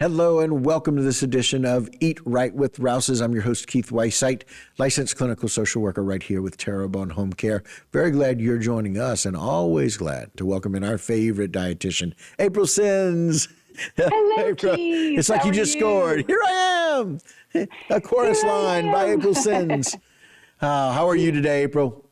Hello and welcome to this edition of Eat Right with Rouses. I'm your host, Keith Weissite, licensed clinical social worker right here with Terrebonne Home Care. Very glad you're joining us and always glad to welcome in our favorite dietitian, April Sins. Hello, April. Keith. It's like How you are just you? scored. Here I am. A chorus Here I line by am. April Sins. How are you today, April?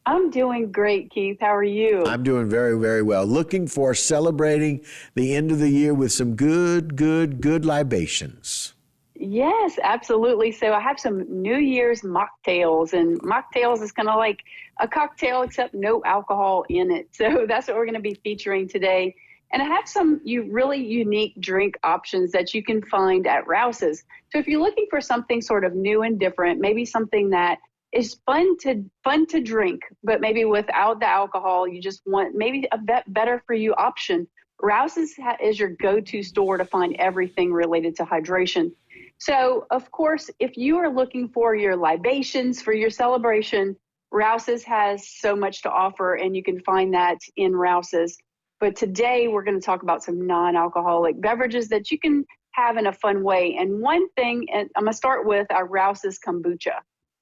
I'm doing great, Keith. How are you? I'm doing very, very well. Looking for celebrating the end of the year with some good libations. Yes, absolutely. So I have some New Year's mocktails, and mocktails is kind of like a cocktail except no alcohol in it. So that's what we're going to be featuring today. And I have some really unique drink options that you can find at Rouses. So if you're looking for something sort of new and different, maybe something that is fun to drink, but maybe without the alcohol, you just want maybe a better for you option. Rouses is your go-to store to find everything related to hydration. So, of course, if you are looking for your libations for your celebration, Rouses has so much to offer, and you can find that in Rouses. But today we're going to talk about some non-alcoholic beverages that you can have in a fun way. And one thing, and I'm going to start with our Rouses kombucha.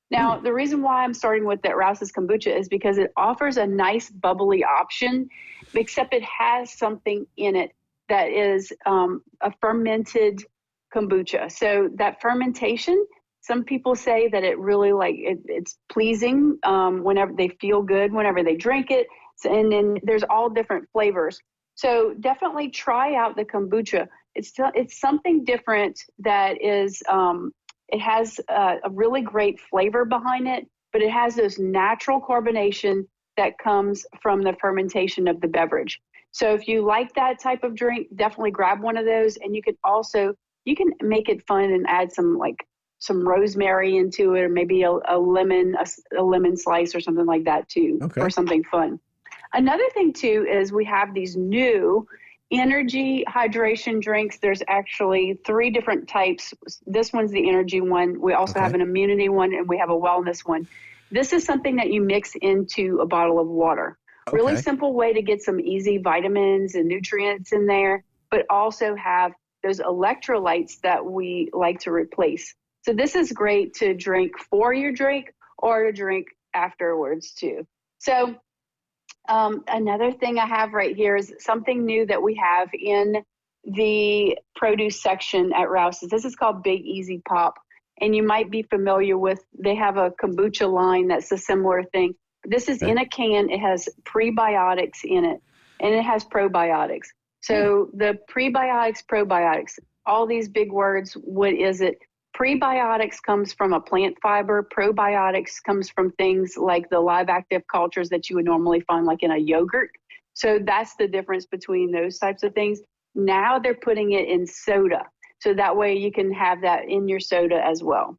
Now, the reason why I'm starting with that Rouses kombucha is because it offers a nice bubbly option, except it has something in it that is a fermented kombucha. So that fermentation, some people say that it really it's pleasing whenever they feel good, whenever they drink it. So, and then there's all different flavors. So definitely try out the kombucha. It's something different that is it has a really great flavor behind it, but it has this natural carbonation that comes from the fermentation of the beverage. So if you like that type of drink, definitely grab one of those. And you can make it fun and add some rosemary into it, or maybe a lemon slice or something like that too, or something fun. Another thing too is we have these new energy hydration drinks. There's actually 3 different types. This one's the energy one. We also have an immunity one, and we have a wellness one. This is something that you mix into a bottle of water. Really simple way to get some easy vitamins and nutrients in there, but also have those electrolytes that we like to replace. So this is great to drink for your drink or to drink afterwards too. So another thing I have right here is something new that we have in the produce section at Rouses. This is called Big Easy Pop, and you might be familiar with, they have a kombucha line that's a similar thing. This is in a can. It has prebiotics in it, and it has probiotics. So the prebiotics, probiotics, all these big words, what is it? Prebiotics comes from a plant fiber. Probiotics comes from things like the live active cultures that you would normally find like in a yogurt. So that's the difference between those types of things. Now they're putting it in soda. So that way you can have that in your soda as well.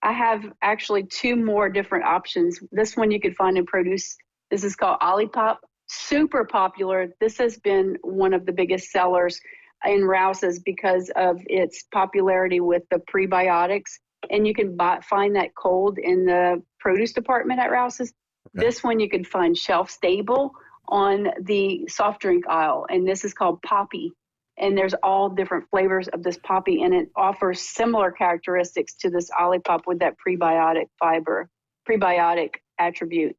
I have actually 2 more different options. This one you could find in produce. This is called Olipop. Super popular. This has been one of the biggest sellers in Rouses because of its popularity with the prebiotics. And you can find that cold in the produce department at Rouses. This one you can find shelf stable on the soft drink aisle. And this is called Poppy. And there's all different flavors of this Poppy, and it offers similar characteristics to this Olipop with that prebiotic attribute.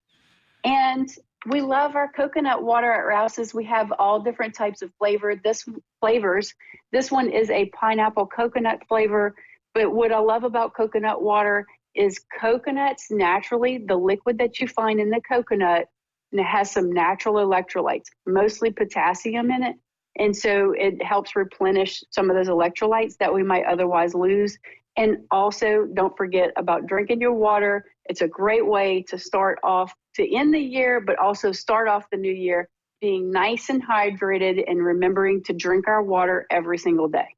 And we love our coconut water at Rouses. We have all different types of flavors. This one is a pineapple coconut flavor. But what I love about coconut water is coconuts naturally, the liquid that you find in the coconut, and it has some natural electrolytes, mostly potassium in it. And so it helps replenish some of those electrolytes that we might otherwise lose. And also, don't forget about drinking your water. It's a great way to start off, to end the year, but also start off the new year being nice and hydrated and remembering to drink our water every single day.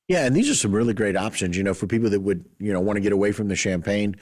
Yeah, and these are some really great options, for people that would, want to get away from the champagne.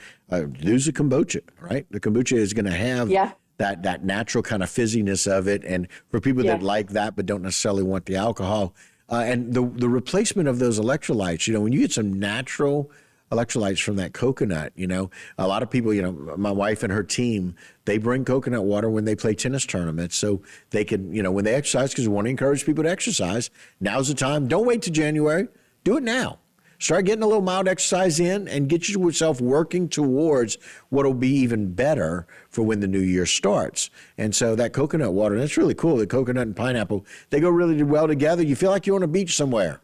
Use the kombucha, right? The kombucha is going to have that natural kind of fizziness of it. And for people that like that but don't necessarily want the alcohol, and the replacement of those electrolytes, when you get some natural electrolytes from that coconut, a lot of people, my wife and her team, they bring coconut water when they play tennis tournaments so they can, when they exercise, because we want to encourage people to exercise. Now's the time. Don't wait till January. do it now. Start getting a little mild exercise in and get yourself working towards what will be even better for when the new year starts. And so that coconut water, that's really cool. The coconut and pineapple, they go really well together. You feel like you're on a beach somewhere.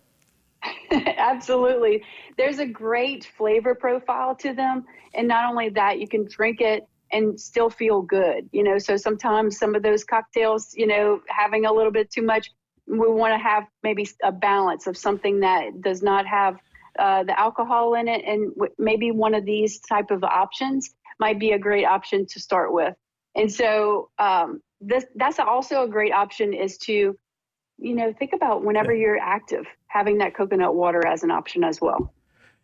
Absolutely. There's a great flavor profile to them. And not only that, you can drink it and still feel good. So sometimes some of those cocktails, having a little bit too much, we want to have maybe a balance of something that does not have the alcohol in it, and maybe one of these type of options might be a great option to start with. And so that's also a great option is to, think about whenever you're active, having that coconut water as an option as well.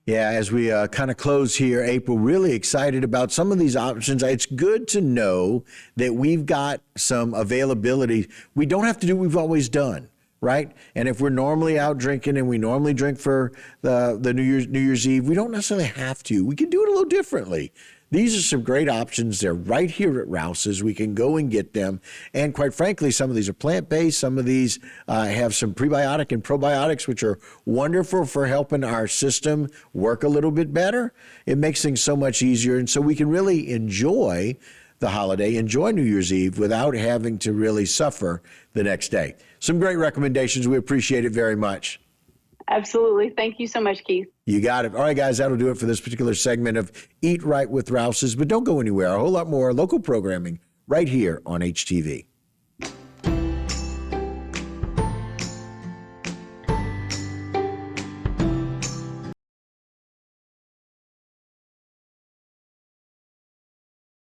Yeah, as we kind of close here, April, really excited about some of these options. It's good to know that we've got some availability. We don't have to do what we've always done. Right? And if we're normally out drinking and we normally drink for the New Year's Eve, we don't necessarily have to. We can do it a little differently. These are some great options. They're right here at Rouses. We can go and get them. And quite frankly, some of these are plant-based. Some of these have some prebiotic and probiotics, which are wonderful for helping our system work a little bit better. It makes things so much easier. And so we can really enjoy the holiday, enjoy New Year's Eve without having to really suffer the next day. Some great recommendations. We appreciate it very much. Absolutely. Thank you so much, Keith. You got it. All right, guys, that'll do it for this particular segment of Eat Right with Rouses. But don't go anywhere. A whole lot more local programming right here on HTV.